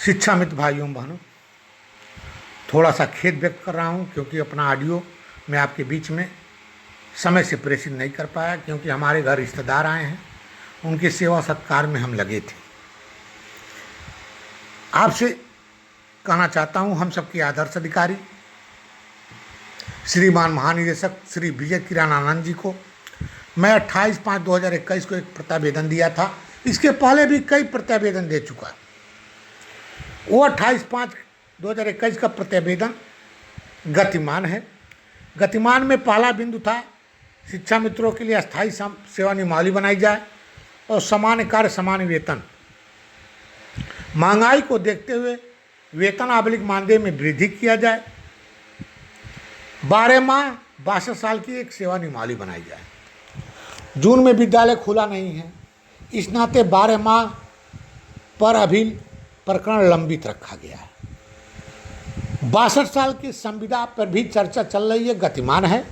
शिक्षा मित्र भाइयों बहनों, थोड़ा सा खेद व्यक्त कर रहा हूं क्योंकि अपना ऑडियो मैं आपके बीच में समय से प्रेषित नहीं कर पाया, क्योंकि हमारे घर रिश्तेदार आए हैं, उनके सेवा सत्कार में हम लगे थे। आपसे कहना चाहता हूं, हम सबके आदर्श अधिकारी श्रीमान महानिदेशक श्री विजय किरणानंद जी को मैं 28/5/2021 को एक प्रत्यावेदन दिया था। इसके पहले भी कई प्रत्यावेदन दे चुका। वो 28/5/2021 का प्रत्यावेदन गतिमान है। गतिमान में पहला बिंदु था शिक्षा मित्रों के लिए अस्थायी सेवा नियमावली बनाई जाए और समान कार्य समान वेतन। महंगाई को देखते हुए वेतन / मानदेय में वृद्धि किया जाए। 12 माह 62 साल की एक सेवा नियमावली बनाई जाए। जून में विद्यालय खुला नहीं है, इस नाते 12 माह पर अभी प्रकरण लंबित रखा गया है। 62 साल की संविदा पर भी चर्चा चल रही है, गतिमान है।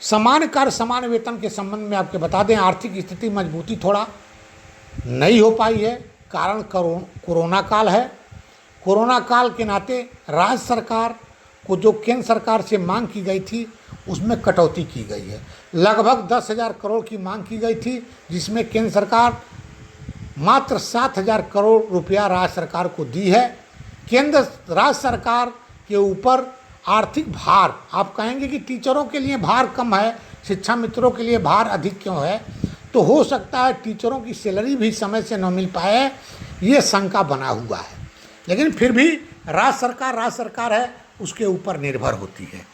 समान कार्य समान वेतन के संबंध में आपके बता दें, आर्थिक स्थिति मजबूती थोड़ा नहीं हो पाई है, कारण कोरोना काल है। कोरोना काल के नाते राज्य सरकार को जो केंद्र सरकार से मांग की गई थी उसमें कटौती की गई है। लगभग 10,000 करोड़ की मांग की गई थी, जिसमें केंद्र सरकार मात्र 7,000 करोड़ रुपया राज्य सरकार को दी है। केंद्र राज्य सरकार के ऊपर आर्थिक भार, आप कहेंगे कि टीचरों के लिए भार कम है, शिक्षा मित्रों के लिए भार अधिक क्यों है? तो हो सकता है टीचरों की सैलरी भी समय से न मिल पाए, ये शंका बना हुआ है। लेकिन फिर भी राज्य सरकार है, उसके ऊपर निर्भर होती है।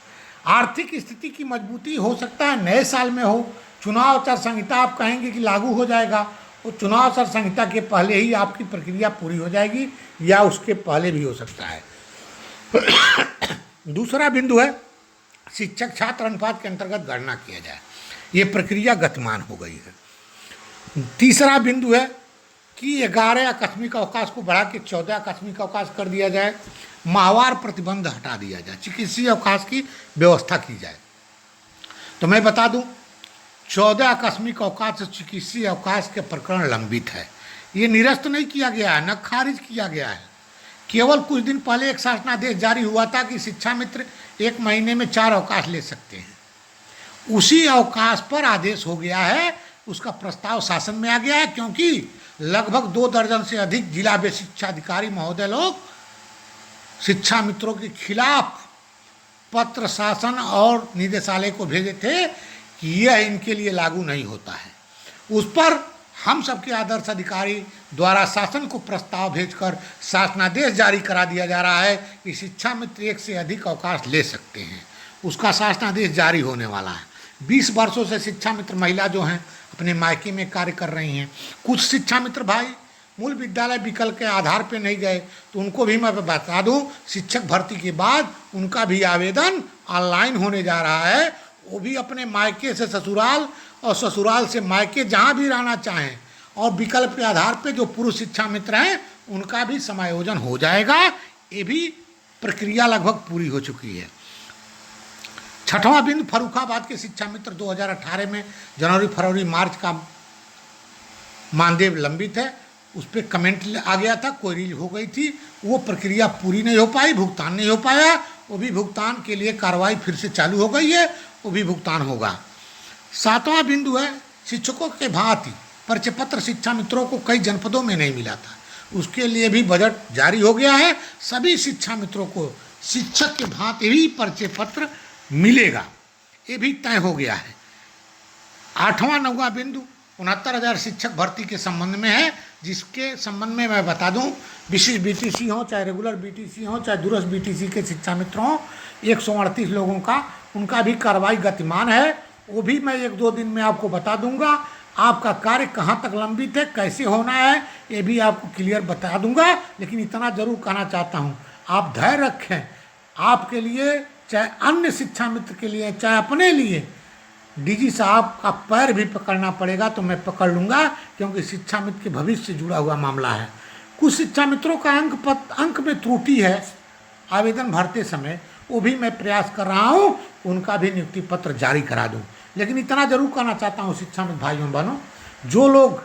आर्थिक स्थिति की मजबूती हो सकता है नए साल में हो। चुनाव आचार संहिता आप कहेंगे कि लागू हो जाएगा, और चुनाव आचार संहिता के पहले ही आपकी प्रक्रिया पूरी हो जाएगी या उसके पहले भी हो सकता है। दूसरा बिंदु है शिक्षक छात्र अनुपात के अंतर्गत गणना किया जाए। ये प्रक्रिया गतिमान हो गई है। तीसरा बिंदु है कि 11 आकस्मिक अवकाश को बढ़ा के 14 आकस्मिक अवकाश कर दिया जाए। माहवार प्रतिबंध हटा दिया जाए, चिकित्सीय अवकाश की व्यवस्था की जाए। तो मैं बता दूं, 14 आकस्मिक अवकाश और चिकित्सीय अवकाश के प्रकरण लंबित है। ये निरस्त नहीं किया गया है, न खारिज किया गया है। केवल कुछ दिन पहले एक शासनादेश जारी हुआ था कि शिक्षा मित्र 1 महीने में 4 अवकाश ले सकते हैं। उसी अवकाश पर आदेश हो गया है, उसका प्रस्ताव शासन में आ गया है, क्योंकि लगभग 2 दर्जन से अधिक जिला व शिक्षा अधिकारी महोदय लोग शिक्षा मित्रों के खिलाफ पत्र शासन और निदेशालय को भेजे थे कि यह इनके लिए लागू नहीं होता है। उस पर हम सबके आदर्श अधिकारी द्वारा शासन को प्रस्ताव भेजकर शासनादेश जारी करा दिया जा रहा है कि शिक्षा मित्र 1 से अधिक अवकाश ले सकते हैं। उसका शासनादेश जारी होने वाला है। 20 वर्षों से शिक्षा मित्र महिला जो हैं अपने मायके में कार्य कर रही हैं। कुछ शिक्षा मित्र भाई मूल विद्यालय विकल्प के आधार पर नहीं गए, तो उनको भी मैं बता दूं, शिक्षक भर्ती के बाद उनका भी आवेदन ऑनलाइन होने जा रहा है। वो भी अपने मायके से ससुराल और ससुराल से मायके जहाँ भी रहना चाहें, और विकल्प के आधार पर जो पुरुष शिक्षा मित्र हैं उनका भी समायोजन हो जाएगा। ये भी प्रक्रिया लगभग पूरी हो चुकी है। छठवां बिंदु, फर्रुखाबाद के शिक्षा मित्र 2018 में जनवरी फरवरी मार्च का मानदेय लंबित है, उस पर कमेंट आ गया था, क्वेरी हो गई थी, वो प्रक्रिया पूरी नहीं हो पाई, भुगतान नहीं हो पाया। वो भी भुगतान के लिए कार्रवाई फिर से चालू हो गई है, वो भी भुगतान होगा। 7वां बिंदु है शिक्षकों के भांति परिचय पत्र शिक्षा मित्रों को कई जनपदों में नहीं मिला था, उसके लिए भी बजट जारी हो गया है। सभी शिक्षा मित्रों को शिक्षक के भांति ही परिचय पत्र मिलेगा, ये भी तय हो गया है। 8वां 9वां बिंदु 69,000 शिक्षक भर्ती के संबंध में है, जिसके संबंध में मैं बता दूं, विशिष्ट बीटीसी हो चाहे रेगुलर बीटीसी हो चाहे दूरस्थ बीटीसी के शिक्षा मित्र हों, 138 लोगों का उनका भी कार्रवाई गतिमान है। वो भी मैं 1-2 दिन में आपको बता दूंगा। आपका कार्य कहाँ तक लंबित है, कैसे होना है, ये भी आपको क्लियर बता दूंगा। लेकिन इतना जरूर कहना चाहता हूँ, आप धैर्य रखें। आपके लिए, चाहे अन्य शिक्षा मित्र के लिए, चाहे अपने लिए, डीजी साहब का पैर भी पकड़ना पड़ेगा तो मैं पकड़ लूँगा, क्योंकि शिक्षा मित्र के भविष्य से जुड़ा हुआ मामला है। कुछ शिक्षा मित्रों का अंक में त्रुटि है आवेदन भरते समय, वो भी मैं प्रयास कर रहा हूँ, उनका भी नियुक्ति पत्र जारी करा दूँ। लेकिन इतना जरूर कहना चाहता हूँ शिक्षा मित्र भाइयों बहनों, जो लोग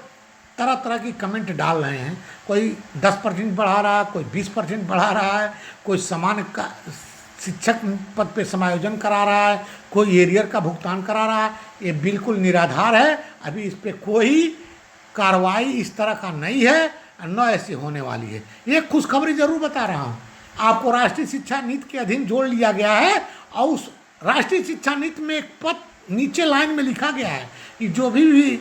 तरह तरह की कमेंट डाल रहे हैं। कोई 10% बढ़ा रहा है, कोई 20% बढ़ा रहा है, कोई समान का शिक्षक पद पे समायोजन करा रहा है, कोई एरियर का भुगतान करा रहा है। ये बिल्कुल निराधार है। अभी इस पर कोई कार्रवाई इस तरह का नहीं है, न ऐसी होने वाली है। एक खुशखबरी जरूर बता रहा हूँ आपको, राष्ट्रीय शिक्षा नीति के अधीन जोड़ लिया गया है और उस राष्ट्रीय शिक्षा नीति में एक पद नीचे लाइन में लिखा गया है कि जो भी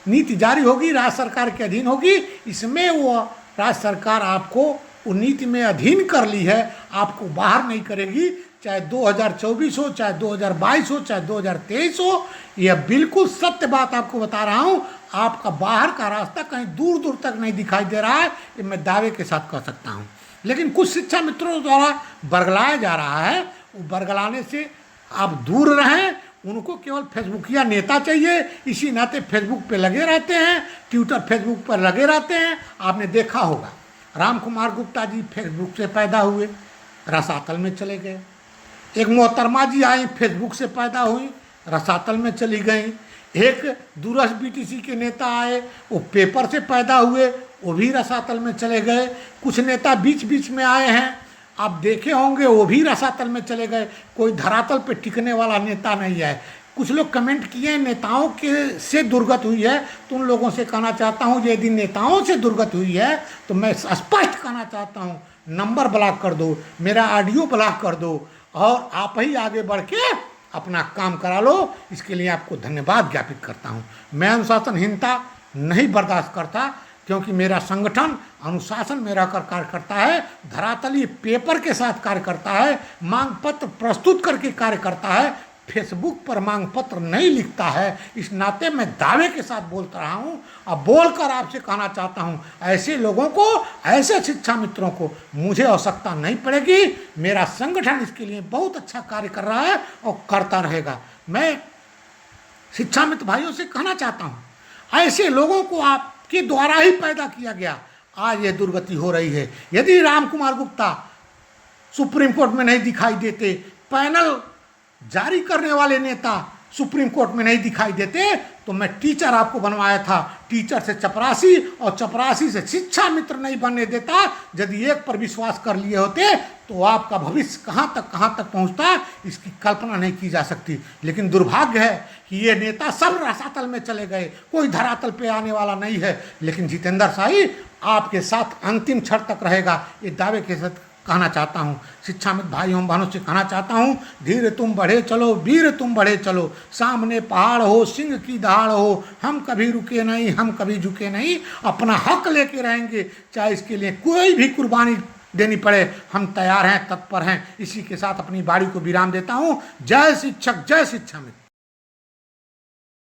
नीति जारी होगी राज्य सरकार के अधीन होगी। इसमें वो राज्य सरकार आपको वो नीति में अधीन कर ली है, आपको बाहर नहीं करेगी। चाहे 2024 हो, चाहे 2022 हो, चाहे 2023 हो। यह बिल्कुल सत्य बात आपको बता रहा हूँ। आपका बाहर का रास्ता कहीं दूर दूर तक नहीं दिखाई दे रहा है, ये मैं दावे के साथ कह सकता हूँ। लेकिन कुछ शिक्षा मित्रों द्वारा बरगलाया जा रहा है, वो बरगलाने से आप दूर रहें। उनको केवल फेसबुकिया नेता चाहिए, इसी नाते फेसबुक पे लगे रहते हैं, ट्विटर फेसबुक पर लगे रहते हैं। आपने देखा होगा राम कुमार गुप्ता जी फेसबुक से पैदा हुए, रसातल में चले गए। एक मोहतरमा जी आई, फेसबुक से पैदा हुई, रसातल में चली गई। एक दूरस्थ बीटीसी के नेता आए, वो पेपर से पैदा हुए, वो भी रसातल में चले गए। कुछ नेता बीच बीच में आए हैं, आप देखे होंगे, वो भी रसातल में चले गए। कोई धरातल पे टिकने वाला नेता नहीं है। कुछ लोग कमेंट किए नेताओं के से दुर्गत हुई है, तो उन लोगों से कहना चाहता हूँ यदि नेताओं से दुर्गत हुई है तो मैं स्पष्ट कहना चाहता हूँ, नंबर ब्लॉक कर दो, मेरा ऑडियो ब्लॉक कर दो और आप ही आगे बढ़ के अपना काम करा लो। इसके लिए आपको धन्यवाद ज्ञापित करता हूँ। मैं अनुशासनहीनता नहीं बर्दाश्त करता, क्योंकि मेरा संगठन अनुशासन में रहकर कार्य करता है, धरातलीय पेपर के साथ कार्य करता है, मांग पत्र प्रस्तुत करके कार्य करता है, फेसबुक पर मांग पत्र नहीं लिखता है। इस नाते मैं दावे के साथ बोलता रहा हूँ। अब बोलकर आपसे कहना चाहता हूँ, ऐसे लोगों को, ऐसे शिक्षा मित्रों को मुझे आवश्यकता नहीं पड़ेगी। मेरा संगठन इसके लिए बहुत अच्छा कार्य कर रहा है और करता रहेगा। मैं शिक्षा मित्र भाइयों से कहना चाहता हूँ, ऐसे लोगों को आपके द्वारा ही पैदा किया गया, आज ये दुर्गति हो रही है। यदि राम कुमार गुप्ता सुप्रीम कोर्ट में नहीं दिखाई देते, पैनल जारी करने वाले नेता सुप्रीम कोर्ट में नहीं दिखाई देते, तो मैं टीचर आपको बनवाया था, टीचर से चपरासी और चपरासी से शिक्षा मित्र नहीं बनने देता। यदि एक पर विश्वास कर लिए होते तो आपका भविष्य कहाँ तक पहुँचता, इसकी कल्पना नहीं की जा सकती। लेकिन दुर्भाग्य है कि ये नेता सब रसातल में चले गए, कोई धरातल पे आने वाला नहीं है। लेकिन जितेंद्र शाही आपके साथ अंतिम क्षण तक रहेगा, ये दावे के साथ कहना चाहता हूँ। शिक्षा मित्र भाइयों बहनों से कहना चाहता हूँ, धीरे तुम बढ़े चलो, वीर तुम बढ़े चलो। सामने पहाड़ हो, सिंह की दहाड़ हो, हम कभी रुके नहीं, हम कभी झुके नहीं। अपना हक लेके रहेंगे, चाहे इसके लिए कोई भी कुर्बानी देनी पड़े, हम तैयार हैं, तत्पर हैं। इसी के साथ अपनी बारी को विराम देता हूँ। जय शिक्षक, जय शिक्षा मित्र।